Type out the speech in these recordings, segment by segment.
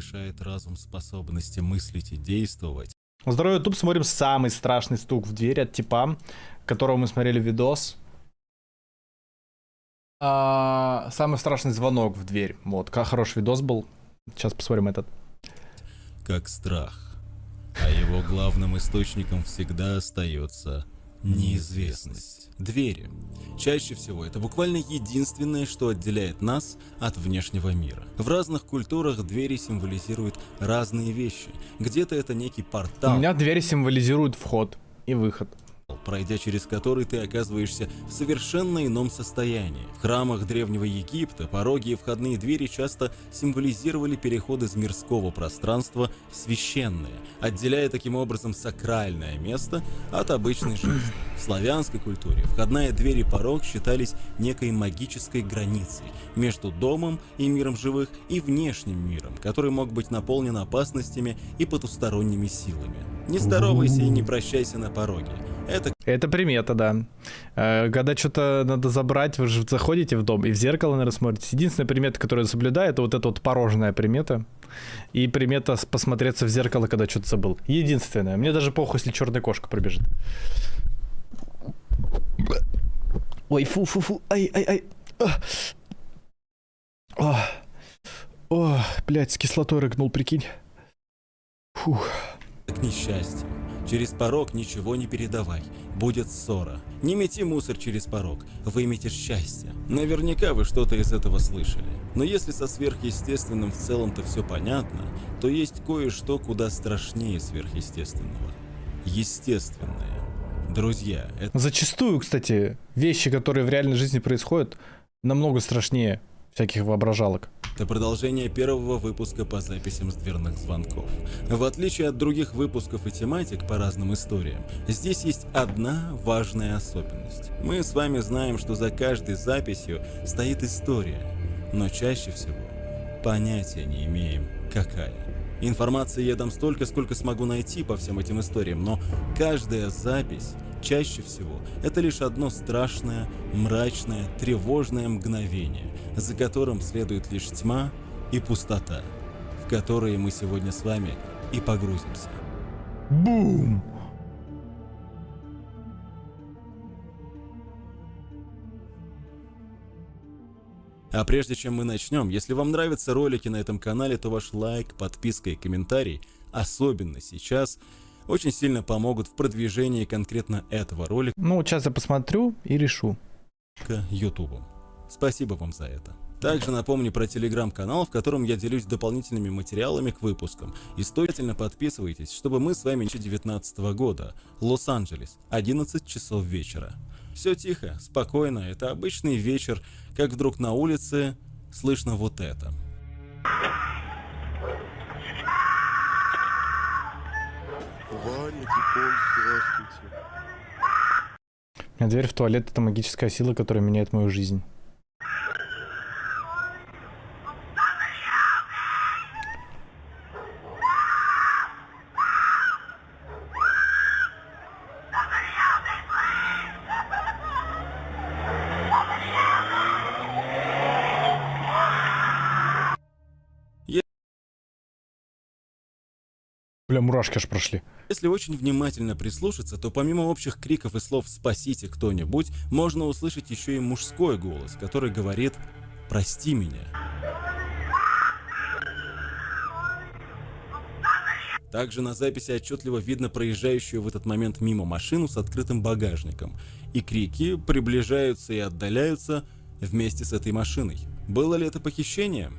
лишает разум способности мыслить и действовать. Здорово, YouTube, смотрим самый страшный стук в дверь от типа, которого мы смотрели видос. Самый страшный звонок в дверь. Вот, как хороший видос был. Сейчас посмотрим этот. Как страх. А его главным источником всегда остается неизвестность. Двери. Чаще всего это буквально единственное, что отделяет нас от внешнего мира. В разных культурах двери символизируют разные вещи. Где-то это некий У портал, меня двери символизируют вход и выход. пройдя через который ты оказываешься в совершенно ином состоянии. В храмах Древнего Египта пороги и входные двери часто символизировали переход из мирского пространства в священное, отделяя таким образом сакральное место от обычной жизни. В славянской культуре входная дверь и порог считались некой магической границей между домом и миром живых и внешним миром, который мог быть наполнен опасностями и потусторонними силами. Не здоровайся и не прощайся на пороге. Это примета, да. Когда что-то надо забрать, вы же заходите в дом и в зеркало, наверное, смотрите. Единственная примета, которую я соблюдаю, это вот эта вот порожная примета. И примета посмотреться в зеркало, когда что-то забыл. Единственное. Мне даже похуй, если черная кошка пробежит. Ой, фу-фу-фу. Ай-ай-ай. О, блядь, с кислотой рыгнул, прикинь. Фух. К несчастью. Через порог ничего не передавай, будет ссора. Не мети мусор через порог, выметишь счастье. Наверняка вы что-то из этого слышали. Но если со сверхъестественным в целом-то все понятно, то есть кое-что куда страшнее сверхъестественного. Естественное. Друзья, это... Зачастую, кстати, вещи, которые в реальной жизни происходят, намного страшнее всяких воображалок. Это продолжение первого выпуска по записям с дверных звонков. В отличие от других выпусков и тематик по разным историям, здесь есть одна важная особенность. Мы с вами знаем, что за каждой записью стоит история, но чаще всего понятия не имеем, какая. Информации я дам столько, сколько смогу найти по всем этим историям, но каждая запись чаще всего это лишь одно страшное, мрачное, тревожное мгновение, за которым следует лишь тьма и пустота, в которые мы сегодня с вами и погрузимся. Бум! А прежде чем мы начнем, если вам нравятся ролики на этом канале, то ваш лайк, подписка и комментарий, особенно сейчас, очень сильно помогут в продвижении конкретно этого ролика Ну, сейчас я посмотрю и решу. YouTube. Спасибо вам за это. Также напомню про телеграм-канал, в котором я делюсь дополнительными материалами к выпускам. И обязательно подписывайтесь, чтобы мы с вами 2019 года. Лос-Анджелес, 11 часов вечера. Все тихо, спокойно, это обычный вечер, как вдруг на улице слышно вот это. Ваня, Дипон, здравствуйте. У меня дверь в туалет — это магическая сила, которая меняет мою жизнь. Бля, мурашки аж прошли. Если очень внимательно прислушаться, то помимо общих криков и слов «спасите кто-нибудь», можно услышать еще и мужской голос, который говорит «прости меня». Также на записи отчетливо видно проезжающую в этот момент мимо машину с открытым багажником, и крики приближаются и отдаляются вместе с этой машиной. Было ли это похищение?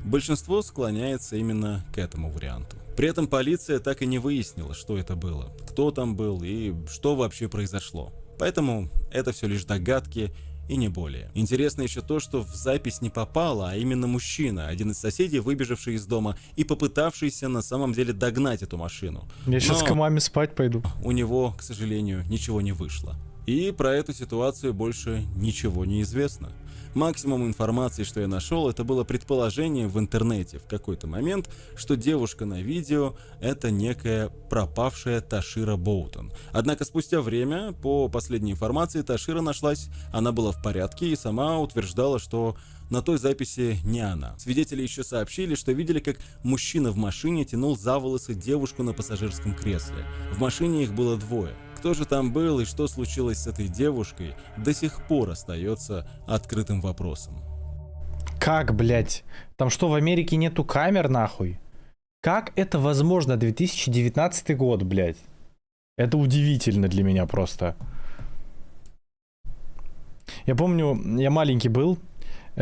Большинство склоняется именно к этому варианту. При этом полиция так и не выяснила, что это было, кто там был и что вообще произошло. Поэтому это все лишь догадки и не более. Интересно еще то, что в запись не попало, а именно мужчина, один из соседей, выбежавший из дома и попытавшийся на самом деле догнать эту машину. Я сейчас к маме спать пойду. У него, к сожалению, ничего не вышло. И про эту ситуацию больше ничего не известно. Максимум информации, что я нашел, это было предположение в интернете в какой-то момент, что девушка на видео — это некая пропавшая Ташира Боутон. Однако спустя время, по последней информации, Ташира нашлась, она была в порядке и сама утверждала, что на той записи не она. Свидетели еще сообщили, что видели, как мужчина в машине тянул за волосы девушку на пассажирском кресле. В машине их было двое. Кто же там был и что случилось с этой девушкой, до сих пор остается открытым вопросом. Как, блядь? Там что, в Америке нету камер, нахуй? Как это возможно? 2019 год, блядь. Это удивительно для меня просто. Я помню, я маленький был, у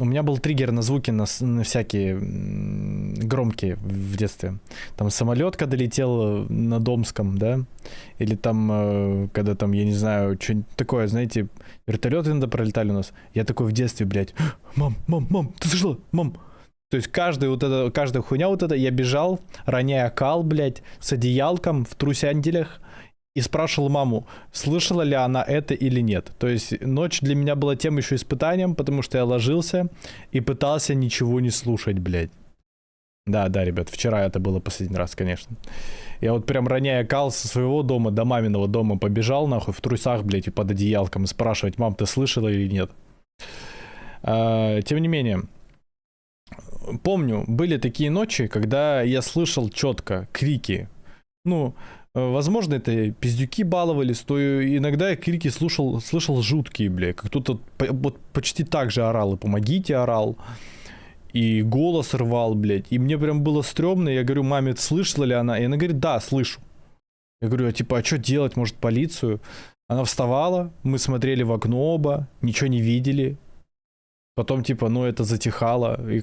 меня был триггер на звуки на всякие громкие в детстве. Там самолет, когда летел на Домском, да? Или там, когда там, я не знаю, что-нибудь такое, знаете, вертолеты иногда пролетали у нас. Я такой в детстве, блядь, мам, ты слышала? Мам. То есть каждая хуйня вот эта, я бежал, роняя кал, блядь, с одеялком в трусянделях и спрашивал маму, слышала ли она это или нет. То есть ночь для меня была тем еще испытанием, потому что я ложился и пытался ничего не слушать, блядь. Да, ребят, вчера это было последний раз, конечно. Я вот прям роняя кал со своего дома до маминого дома побежал, нахуй, в трусах, блядь, и под одеялком, и спрашивать, мам, ты слышала или нет. Тем не менее, помню, были такие ночи, когда я слышал четко крики. Ну, возможно, это пиздюки баловались, то иногда я крики слышал жуткие, бля. Как кто-то вот почти так же орал, и помогите орал, и голос рвал, блядь. И мне прям было стрёмно, я говорю, маме, слышала ли она? И она говорит, да, слышу. Я говорю, а что делать, может, полицию? Она вставала, мы смотрели в окно оба, ничего не видели. Потом, это затихало, и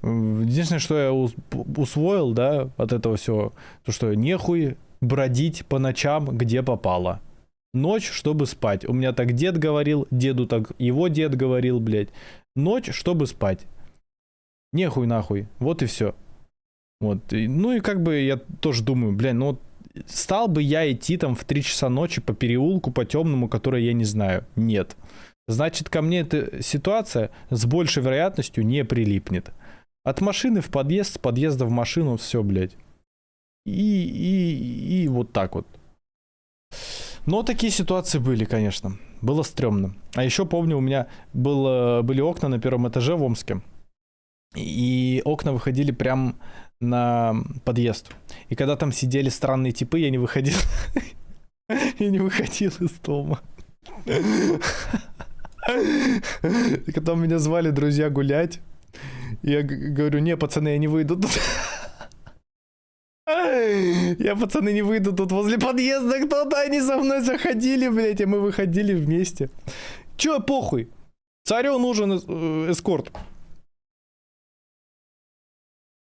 единственное, что я усвоил, да, от этого всего, то, что нехуй бродить по ночам, где попало. Ночь, чтобы спать. У меня так дед говорил, деду так его дед говорил, блядь. Ночь, чтобы спать. Нехуй нахуй. Вот и все. Вот. Я тоже думаю, стал бы я идти там в 3 часа ночи по переулку, по темному, который я не знаю. Нет. Значит, ко мне эта ситуация с большей вероятностью не прилипнет. От машины в подъезд, с подъезда в машину, все, блядь. И вот так вот. Но такие ситуации были, конечно. Было стрёмно. А еще помню, у меня были окна на 1-м этаже в Омске. И окна выходили прям на подъезд. И когда там сидели странные типы, я не выходил. Я не выходил из дома. И когда меня звали друзья гулять, я говорю, не, пацаны, я не выйду тут. Я, пацаны, не выйду тут возле подъезда, кто-то, они со мной заходили, блядь, и мы выходили вместе. Чё, похуй? Царю нужен эскорт.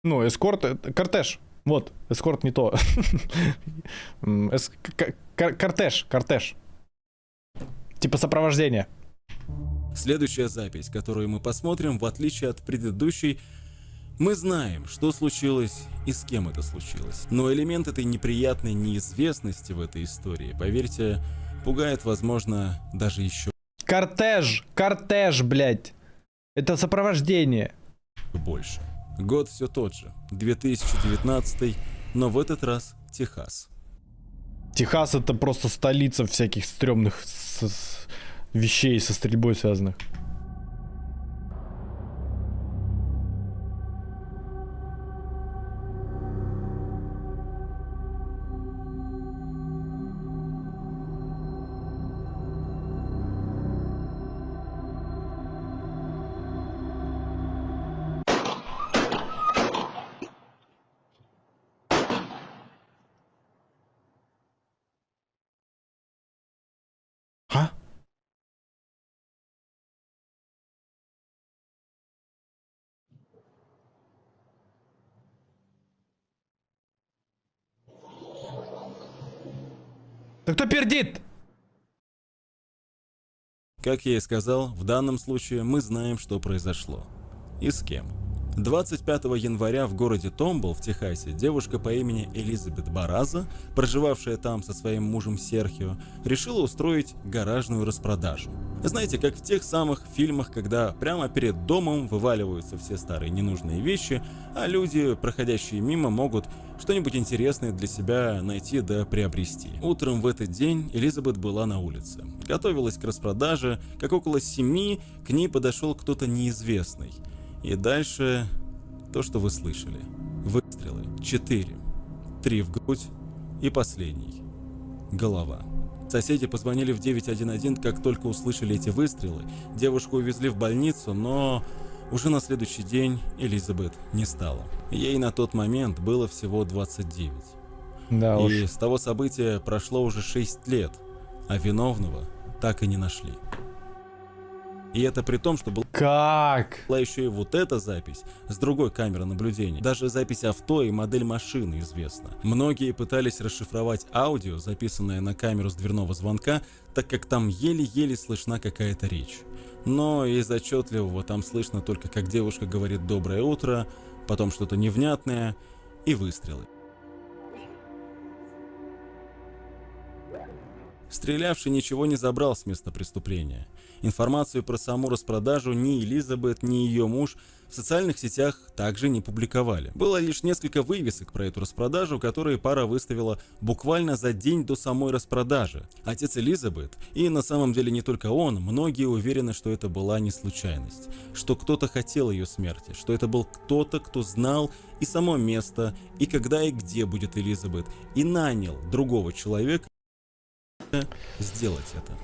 Ну, эскорт, кортеж. Вот, эскорт не то. Кортеж. Типа сопровождение. Следующая запись, которую мы посмотрим, в отличие от предыдущей, мы знаем, что случилось и с кем это случилось. Но элемент этой неприятной неизвестности в этой истории, поверьте, пугает, возможно, даже еще Кортеж, блядь. Это сопровождение. больше. Год все тот же, 2019, но в этот раз Техас. Техас — это просто столица всяких стрёмных вещей со стрельбой связанных. А? Да кто пердит? Как я и сказал, в данном случае мы знаем, что произошло. И с кем. 25 января в городе Томбл в Техасе девушка по имени Элизабет Бараза, проживавшая там со своим мужем Серхио, решила устроить гаражную распродажу. Знаете, как в тех самых фильмах, когда прямо перед домом вываливаются все старые ненужные вещи, а люди, проходящие мимо, могут что-нибудь интересное для себя найти да приобрести. Утром в этот день Элизабет была на улице. Готовилась к распродаже, как около 7 к ней подошел кто-то неизвестный. И дальше то, что вы слышали. Выстрелы. 4. 3 в грудь и последний. Голова. Соседи позвонили в 911, как только услышали эти выстрелы. Девушку увезли в больницу, но уже на следующий день Элизабет не стало. Ей на тот момент было всего 29. Да уж. И с того события прошло уже 6 лет, а виновного так и не нашли. И это при том, что Как? была еще и вот эта запись с другой камеры наблюдения. Даже запись авто и модель машины известна. Многие пытались расшифровать аудио, записанное на камеру с дверного звонка, так как там еле-еле слышна какая-то речь. Но из отчетливого там слышно только, как девушка говорит «доброе утро», потом что-то невнятное и выстрелы. Стрелявший ничего не забрал с места преступления. Информацию про саму распродажу ни Элизабет, ни ее муж в социальных сетях также не публиковали. Было лишь несколько вывесок про эту распродажу, которые пара выставила буквально за день до самой распродажи. Отец Элизабет, и на самом деле не только он, многие уверены, что это была не случайность, что кто-то хотел ее смерти, что это был кто-то, кто знал и само место, и когда и где будет Элизабет, и нанял другого человека сделать это.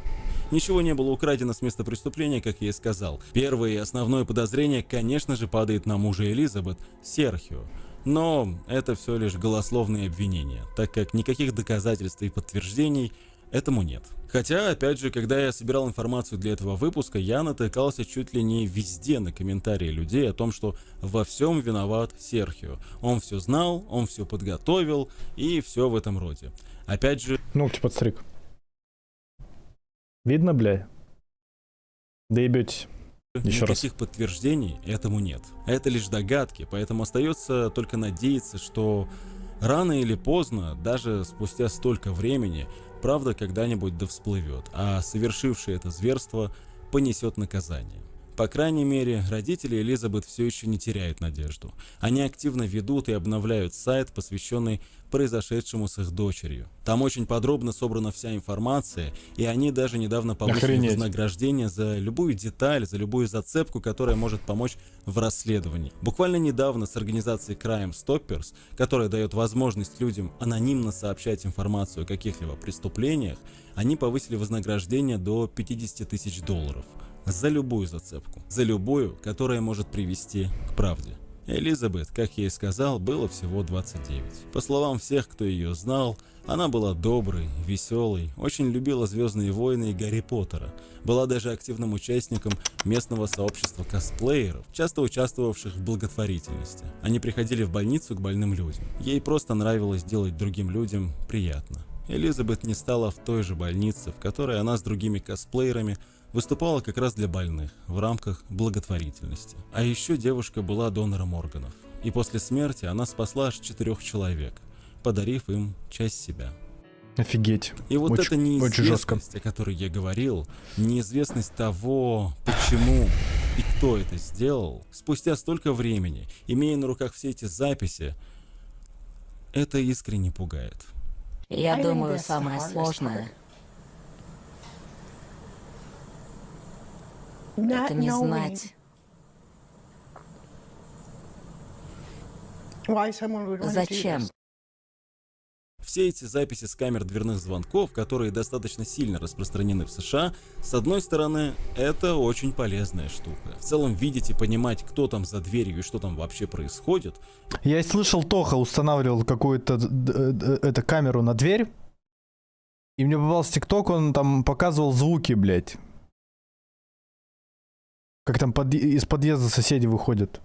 Ничего не было украдено с места преступления, как я и сказал. Первое и основное подозрение, конечно же, падает на мужа Элизабет, Серхио. Но это все лишь голословные обвинения, так как никаких доказательств и подтверждений этому нет. Хотя, опять же, когда я собирал информацию для этого выпуска, я натыкался чуть ли не везде на комментарии людей о том, что во всем виноват Серхио. Он все знал, он все подготовил и все в этом роде. Опять же... Ногти подстриг. Видно, бля? Да ебетесь. Еще раз. Никаких подтверждений этому нет. Это лишь догадки, поэтому остается только надеяться, что рано или поздно, даже спустя столько времени, правда когда-нибудь да всплывет, а совершивший это зверство понесет наказание. По крайней мере, родители Элизабет все еще не теряют надежду. Они активно ведут и обновляют сайт, посвященный произошедшему с их дочерью. Там очень подробно собрана вся информация, и они даже недавно повысили вознаграждение за любую деталь, за любую зацепку, которая может помочь в расследовании. Буквально недавно с организацией Crime Stoppers, которая дает возможность людям анонимно сообщать информацию о каких-либо преступлениях, они повысили вознаграждение до $50 000. За любую зацепку, за любую, которая может привести к правде. Элизабет, как я и сказал, было всего 29. По словам всех, кто ее знал, она была доброй, веселой, очень любила «Звездные войны» и Гарри Поттера, была даже активным участником местного сообщества косплееров, часто участвовавших в благотворительности. Они приходили в больницу к больным людям. Ей просто нравилось делать другим людям приятно. Элизабет не стала в той же больнице, в которой она с другими косплеерами выступала как раз для больных в рамках благотворительности. А еще девушка была донором органов. И после смерти она спасла аж 4 человек, подарив им часть себя. Офигеть. И вот очень, эта неизвестность, о которой я говорил, неизвестность того, почему и кто это сделал, спустя столько времени, имея на руках все эти записи, это искренне пугает. Я думаю, самое сложное — это не знать, зачем. Все эти записи с камер дверных звонков, которые достаточно сильно распространены в США, с одной стороны, это очень полезная штука. В целом видеть и понимать, кто там за дверью и что там вообще происходит. Я слышал, Тоха устанавливал какую-то камеру на дверь, и мне попался ТикТок, он там показывал звуки, блядь. Как там из подъезда соседи выходят.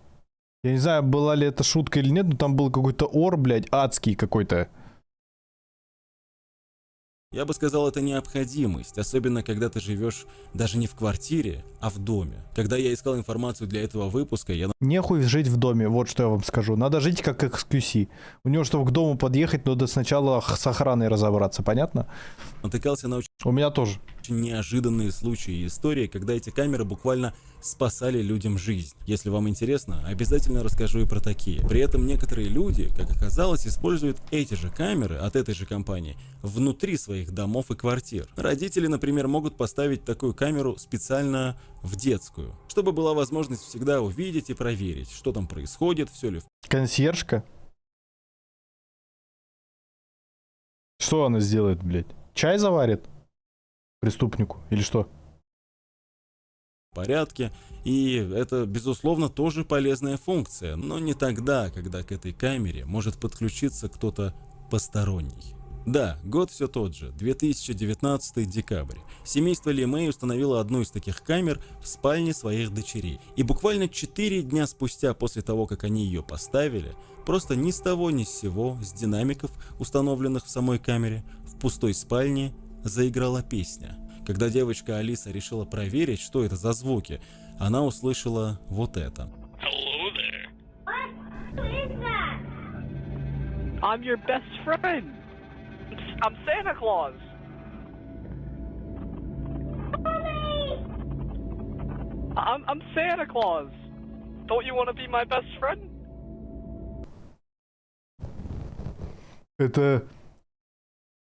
Я не знаю, была ли это шутка или нет, но там был какой-то ор, блядь, адский какой-то. Я бы сказал, это необходимость, особенно когда ты живешь даже не в квартире, а в доме. Когда я искал информацию для этого выпуска, я Нехуй жить в доме, вот что я вам скажу. Надо жить как XQC. У него, чтобы к дому подъехать, надо сначала с охраной разобраться, понятно? натыкался на У меня тоже. очень неожиданные случаи и истории, когда эти камеры буквально спасали людям жизнь. Если вам интересно, обязательно расскажу и про такие. При этом некоторые люди, как оказалось, используют эти же камеры от этой же компании внутри своих домов и квартир. Родители, например, могут поставить такую камеру специально в детскую, чтобы была возможность всегда увидеть и проверить, что там происходит, все ли в Консьержка? Что она сделает, блядь? Чай заварит? Преступнику? Или что? порядке, и это, безусловно, тоже полезная функция, но не тогда, когда к этой камере может подключиться кто-то посторонний. Да, год все тот же, 2019 декабрь. Семейство Ли Мэй установило одну из таких камер в спальне своих дочерей. И буквально 4 дня спустя после того, как они ее поставили, просто ни с того ни с сего, с динамиков, установленных в самой камере, в пустой спальне заиграла песня. Когда девочка Алиса решила проверить, что это за звуки, она услышала вот это. Hello there. What? Who is that? I'm your best friend. I'm Santa Claus. I'm Santa Claus. Don't you want to be my best friend?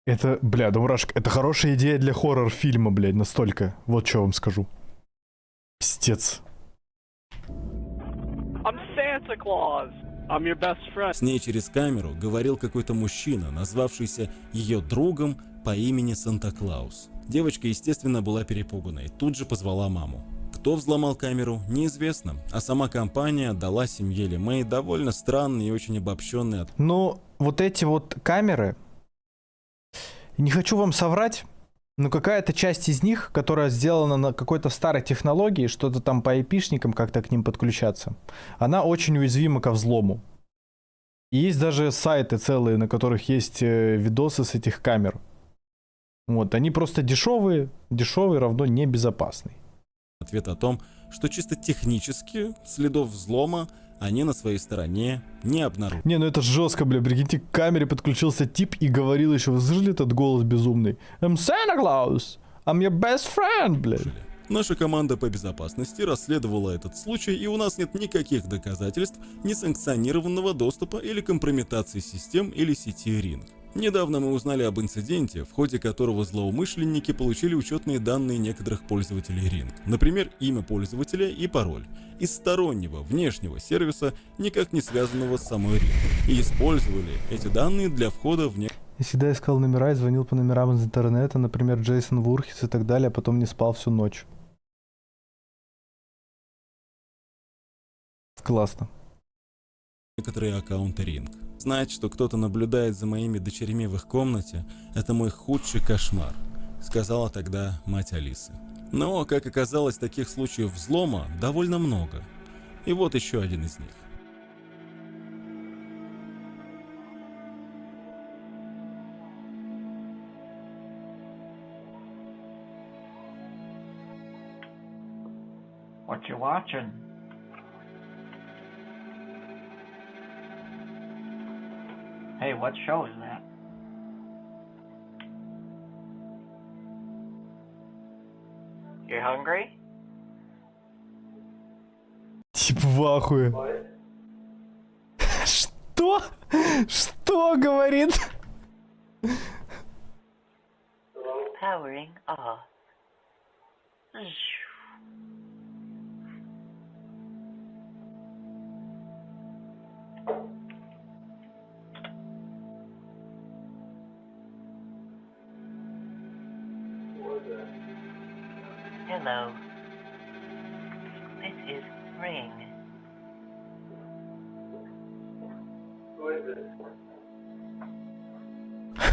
Это, бля, да мурашка, это хорошая идея для хоррор-фильма, блядь, настолько. Вот что вам скажу. Пиздец. I'm Santa Claus. I'm your best friend. С ней через камеру говорил какой-то мужчина, назвавшийся ее другом по имени Санта-Клаус. Девочка, естественно, была перепугана и тут же позвала маму. Кто взломал камеру, неизвестно, а сама компания дала семье Ли Мэй довольно странный и очень обобщенный ответ. Ну, вот эти вот камеры, не хочу вам соврать, но какая-то часть из них, которая сделана на какой-то старой технологии, что-то там по IP-шникам как-то к ним подключаться, она очень уязвима ко взлому. И есть даже сайты целые, на которых есть видосы с этих камер. Вот, они просто дешевые, дешевый равно небезопасный. Ответ о том, что чисто технически следов взлома они на своей стороне не обнаружили. Не, ну это жестко, бля, прикиньте, к камере подключился тип и говорил еще, вы слышали этот голос безумный? I'm Santa Claus, I'm your best friend, бля. Наша команда по безопасности расследовала этот случай, и у нас нет никаких доказательств несанкционированного доступа или компрометации систем или сети Ring. Недавно мы узнали об инциденте, в ходе которого злоумышленники получили учетные данные некоторых пользователей Ring, например, имя пользователя и пароль, из стороннего внешнего сервиса, никак не связанного с самой Ring, и использовали эти данные для входа в Я всегда искал номера и звонил по номерам из интернета, например, Джейсон Вурхис и так далее, а потом не спал всю ночь. Классно. некоторые аккаунты Ring. Знать, что кто-то наблюдает за моими дочерьми в их комнате, это мой худший кошмар, сказала тогда мать Алисы. Но, как оказалось, таких случаев взлома довольно много. И вот еще один из них. What you watching? Hey, what show is that? You hungry? Тип в ахуе. Что? Что говорит? Powering off. Hello. This is Ring.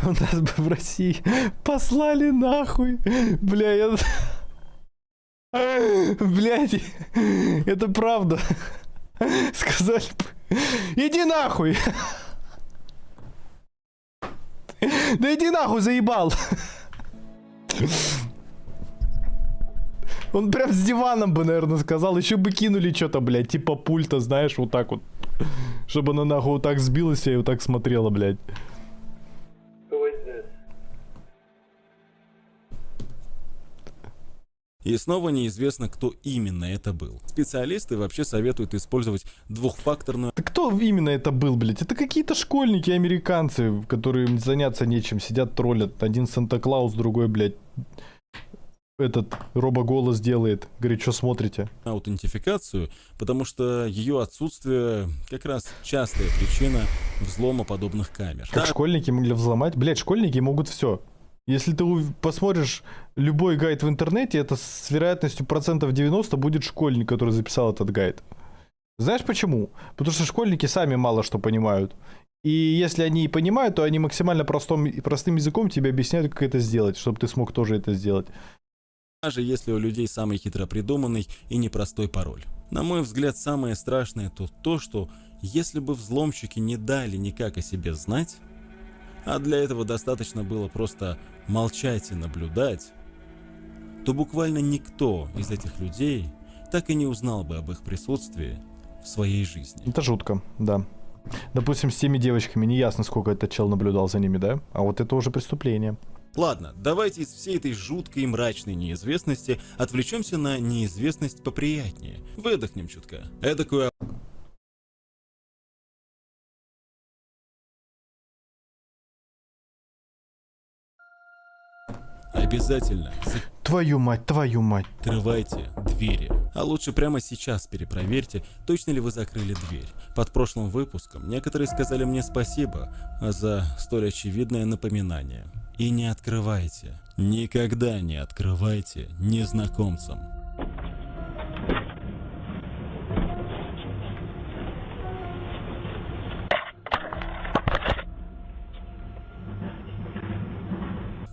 У нас бы в России послали нахуй. Бля, я... Блядь, это правда. Сказали бы, иди нахуй. Да иди нахуй, заебал. Он прям с диваном бы, наверное, сказал. Еще бы кинули что-то, блядь, типа пульта, знаешь, вот так вот. Чтобы она нахуй вот так сбилась и вот так смотрела, блядь. И снова неизвестно, кто именно это был. Специалисты вообще советуют использовать двухфакторную Да кто именно это был, блядь? Это какие-то школьники, американцы, которые им заняться нечем, сидят троллят. Один Санта-Клаус, другой, блядь, этот робоголос делает. Говорит, что смотрите? аутентификацию, потому что ее отсутствие как раз частая причина взлома подобных камер. Как школьники могли взломать? Блядь, школьники могут все. Если ты посмотришь любой гайд в интернете, это с вероятностью процентов 90 будет школьник, который записал этот гайд. Знаешь почему? Потому что школьники сами мало что понимают. И если они и понимают, то они максимально простым языком тебе объясняют, как это сделать, чтобы ты смог тоже это сделать. Даже если у людей самый хитро придуманный и непростой пароль. На мой взгляд, самое страшное тут то, что если бы взломщики не дали никак о себе знать, а для этого достаточно было просто молчать и наблюдать, то буквально никто из этих людей так и не узнал бы об их присутствии в своей жизни. Это жутко, да. Допустим, с теми девочками не ясно, сколько этот чел наблюдал за ними, да? А вот это уже преступление. Ладно, давайте из всей этой жуткой и мрачной неизвестности отвлечемся на неизвестность поприятнее. Выдохнем чутка. Эдакую обязательно Твою мать, твою мать. закрывайте двери. А лучше прямо сейчас перепроверьте, точно ли вы закрыли дверь. Под прошлым выпуском некоторые сказали мне спасибо за столь очевидное напоминание. И не открывайте, никогда не открывайте незнакомцам.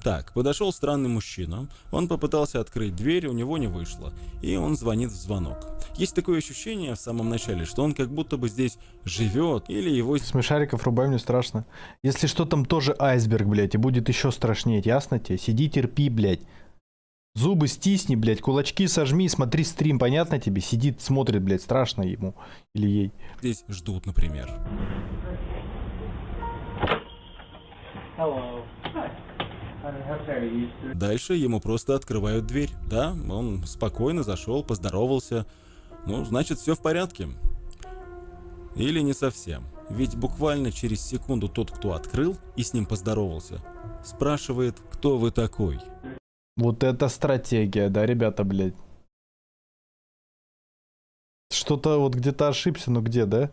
Так, подошел странный мужчина, он попытался открыть дверь, у него не вышло, и он звонит в звонок. Есть такое ощущение в самом начале, что он как будто бы здесь живет, или его... Смешариков рубай, мне страшно. Если что, там тоже айсберг, блядь, и будет еще страшнее, ясно тебе? Сиди, терпи, блядь. Зубы стисни, блядь, кулачки сожми, смотри стрим, понятно тебе? Сидит, смотрит, блядь, страшно ему или ей. здесь ждут, например. Дальше ему просто открывают дверь. Да, он спокойно зашел, поздоровался. Ну, значит, все в порядке. Или не совсем. Ведь буквально через секунду тот, кто открыл и с ним поздоровался, спрашивает, кто вы такой. Вот это стратегия, да, ребята, блядь. Что-то вот где-то ошибся, но где, да?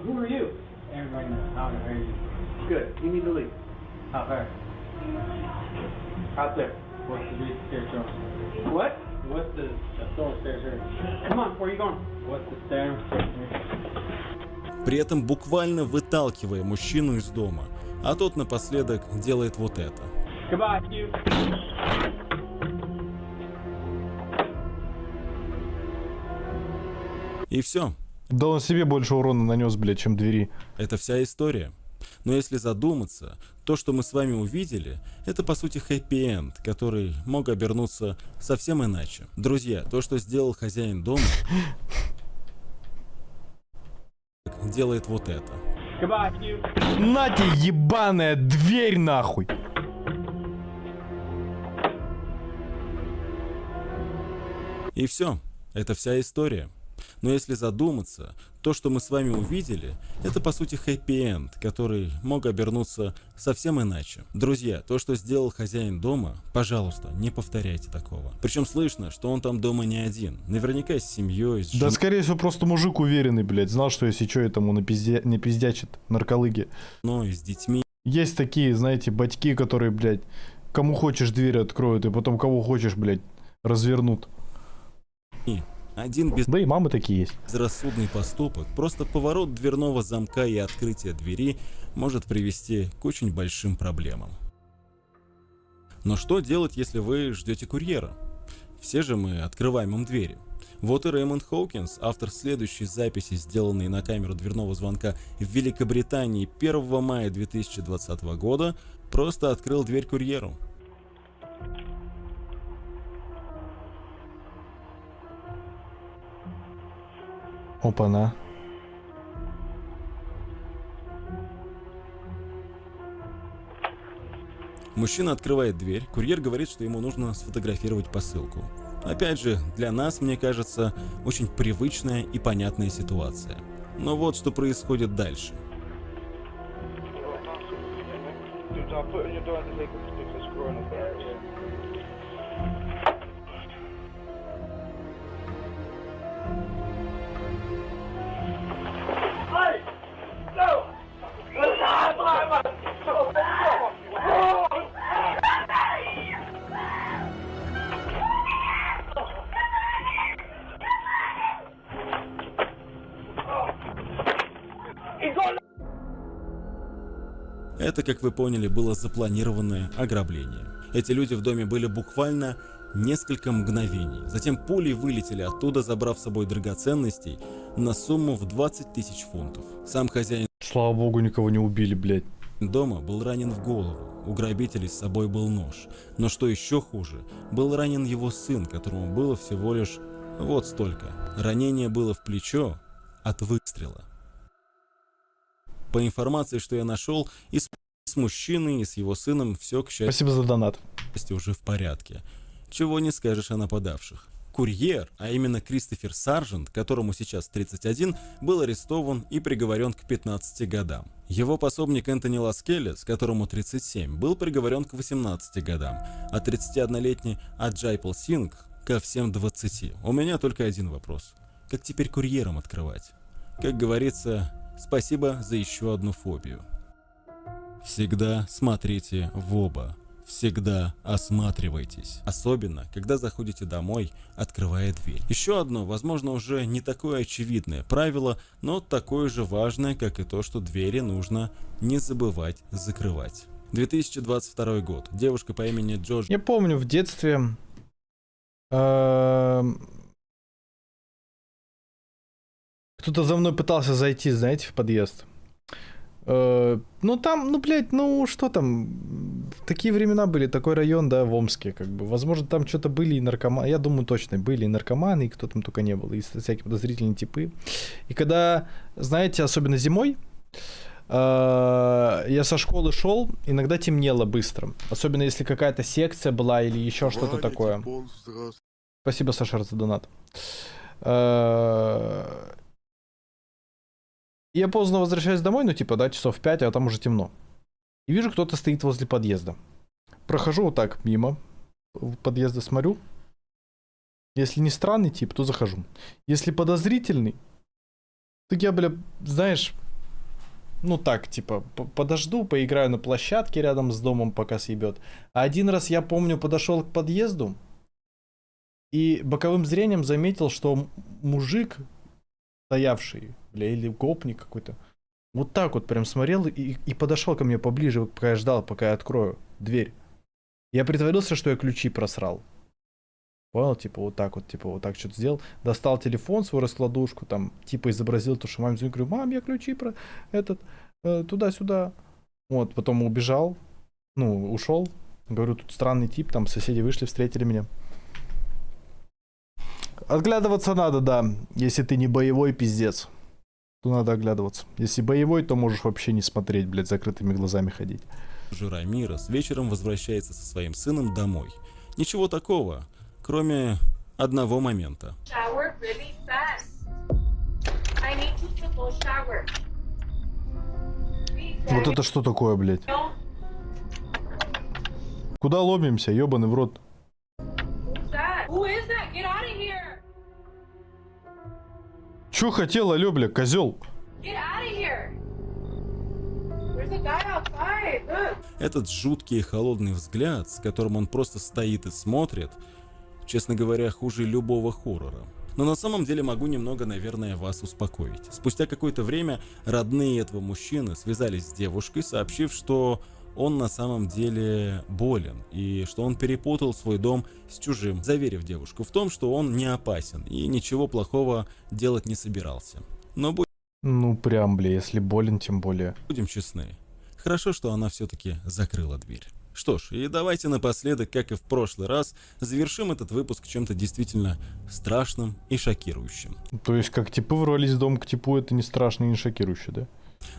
Who are you? Everybody knows how to hear you. Good. You need to leave. Out there. Out there. What's the big staircase? What? What's the stairs here? Come on, where are you going? What's the stairs here? При этом буквально выталкивая мужчину из дома. А тот напоследок делает вот это. Goodbye, you. И все. Да он себе больше урона нанес, блядь, чем двери. Это вся история. Но если задуматься, то, что мы с вами увидели, это по сути хэппи-энд, который мог обернуться совсем иначе. Друзья, то, что сделал хозяин дома, делает вот это. Goodbye, you. На тебе ебаная дверь, нахуй! И все. Это вся история. Но если задуматься, то, что мы с вами увидели, это по сути хэппи-энд, который мог обернуться совсем иначе. Друзья, то, что сделал хозяин дома, пожалуйста, не повторяйте такого. Причем слышно, что он там дома не один. Наверняка с семьей, с Да, женой, скорее всего, просто мужик уверенный, блядь. Знал, что если что, этому не пиздячит нарколыги. с детьми. Есть такие, знаете, батьки, которые, блядь, кому хочешь дверь откроют, и потом кого хочешь, блядь, развернут. Один Да и мамы такие есть. безрассудный поступок, просто поворот дверного замка и открытие двери может привести к очень большим проблемам. Но что делать, если вы ждете курьера? Все же мы открываем им двери. Вот и Рэймонд Хоукинс, автор следующей записи, сделанной на камеру дверного звонка в Великобритании 1 мая 2020 года, просто открыл дверь курьеру. Опа-на. Мужчина открывает дверь, курьер говорит, что ему нужно сфотографировать посылку. Опять же, для нас, мне кажется, очень привычная и понятная ситуация. Но вот что происходит дальше. Это, как вы поняли, было запланированное ограбление. Эти люди в доме были буквально несколько мгновений. Затем пулей вылетели оттуда, забрав с собой драгоценностей на сумму в 20 тысяч фунтов. Сам хозяин Слава богу, никого не убили, блядь. дома был ранен в голову. У грабителей с собой был нож. Но что еще хуже, был ранен его сын, которому было всего лишь вот столько. Ранение было в плечо от выстрела. По информации, что я нашел, и с мужчиной, и с его сыном все, к счастью, Спасибо за донат. уже в порядке. Чего не скажешь о нападавших. Курьер, а именно Кристофер Саржент, которому сейчас 31, был арестован и приговорен к 15 годам. Его пособник Энтони Ласкелес, которому 37, был приговорен к 18 годам, а 31-летний Аджайпал Синг ко всем 20. У меня только один вопрос. Как теперь курьерам открывать? Как говорится, спасибо за еще одну фобию. Всегда смотрите в оба. Всегда осматривайтесь. Особенно, когда заходите домой, открывая дверь. Еще одно, возможно, уже не такое очевидное правило, но такое же важное, как и то, что двери нужно не забывать закрывать. 2022 год. Девушка по имени Джордж Я помню в детстве... Кто-то за мной пытался зайти, знаете, в подъезд. Ну там, ну блядь, ну что там, в такие времена были, такой район, да, в Омске, как бы, возможно, там что-то были и наркоманы, я думаю, точно, были и наркоманы, и кто там только не был, и всякие подозрительные типы. И когда, знаете, особенно зимой, я со школы шел, иногда темнело быстро, особенно если какая-то секция была или еще что-то Валик, такое. Япон, здравствуйте. Спасибо, Саша, за донат. Я поздно возвращаюсь домой, ну типа, да, часов 5, а там уже темно. И вижу, кто-то стоит возле подъезда. Прохожу вот так мимо подъезда, смотрю. Если не странный тип, то захожу. Если подозрительный, то я, бля, знаешь, ну так, типа, подожду, поиграю на площадке рядом с домом, пока съебет. А один раз, я помню, подошел к подъезду и боковым зрением заметил, что мужик, стоявший, бля, или гопник какой-то, вот так вот прям смотрел и подошел ко мне поближе, пока я ждал, пока я открою дверь. Я притворился, что я ключи просрал. Понял? Типа вот так что-то сделал. Достал телефон, свою раскладушку, там, типа изобразил то, что маме звонит, говорю, мам, я ключи туда-сюда. Вот, потом убежал, ну, ушел. Говорю, тут странный тип, там соседи вышли, встретили меня. Оглядываться надо, да. Если ты не боевой, пиздец, то надо оглядываться. Если боевой, то можешь вообще не смотреть, блядь, закрытыми глазами ходить. Рамирес вечером возвращается со своим сыном домой. Ничего такого, кроме одного момента. Вот это что такое, блядь? Куда ломимся, ёбаный в рот? Чё хотел, алё, бля, козёл? Этот жуткий и холодный взгляд, с которым он просто стоит и смотрит, честно говоря, хуже любого хоррора. Но на самом деле могу немного, наверное, вас успокоить. Спустя какое-то время родные этого мужчины связались с девушкой, сообщив, что он на самом деле болен и что он перепутал свой дом с чужим, заверив девушку в том, что он не опасен и ничего плохого делать не собирался. Но Ну прям, бля, если болен, тем более. будем честны. Хорошо, что она все-таки закрыла дверь. Что ж, и давайте напоследок, как и в прошлый раз, завершим этот выпуск чем-то действительно страшным и шокирующим. То есть, как типы ворвались в дом к типу, это не страшно и не шокирующе, да?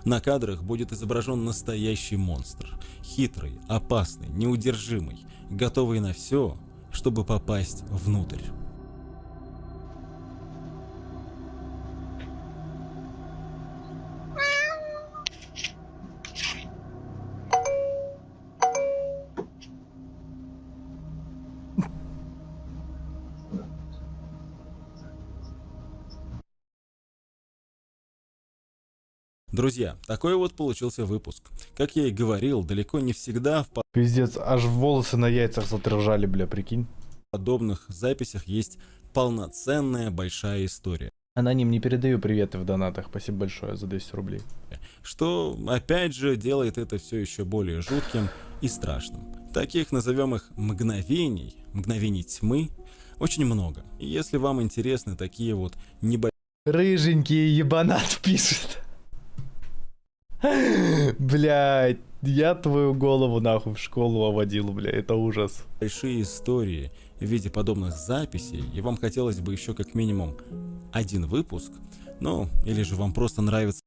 На кадрах будет изображен настоящий монстр. Хитрый, опасный, неудержимый, готовый на все, чтобы попасть внутрь. Друзья, такой вот получился выпуск. Как я и говорил, далеко не всегда в Пиздец, аж волосы на яйцах задрожали, бля, прикинь. подобных записях есть полноценная большая история. Аноним, не передаю приветы в донатах. Спасибо большое за 200 рублей. Что, опять же, делает это все еще более жутким и страшным. Таких, назовем их, мгновений тьмы, очень много. И если вам интересны такие вот небольшие Рыженький ебанат пишет. Блядь, я твою голову нахуй в школу водил, бля, это ужас. истории в виде подобных записей, и вам хотелось бы еще как минимум один выпуск, ну, или же вам просто нравится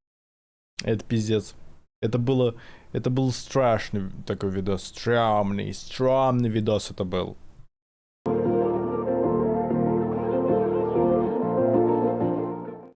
Это пиздец. Это был страшный такой видос, стрёмный видос это был.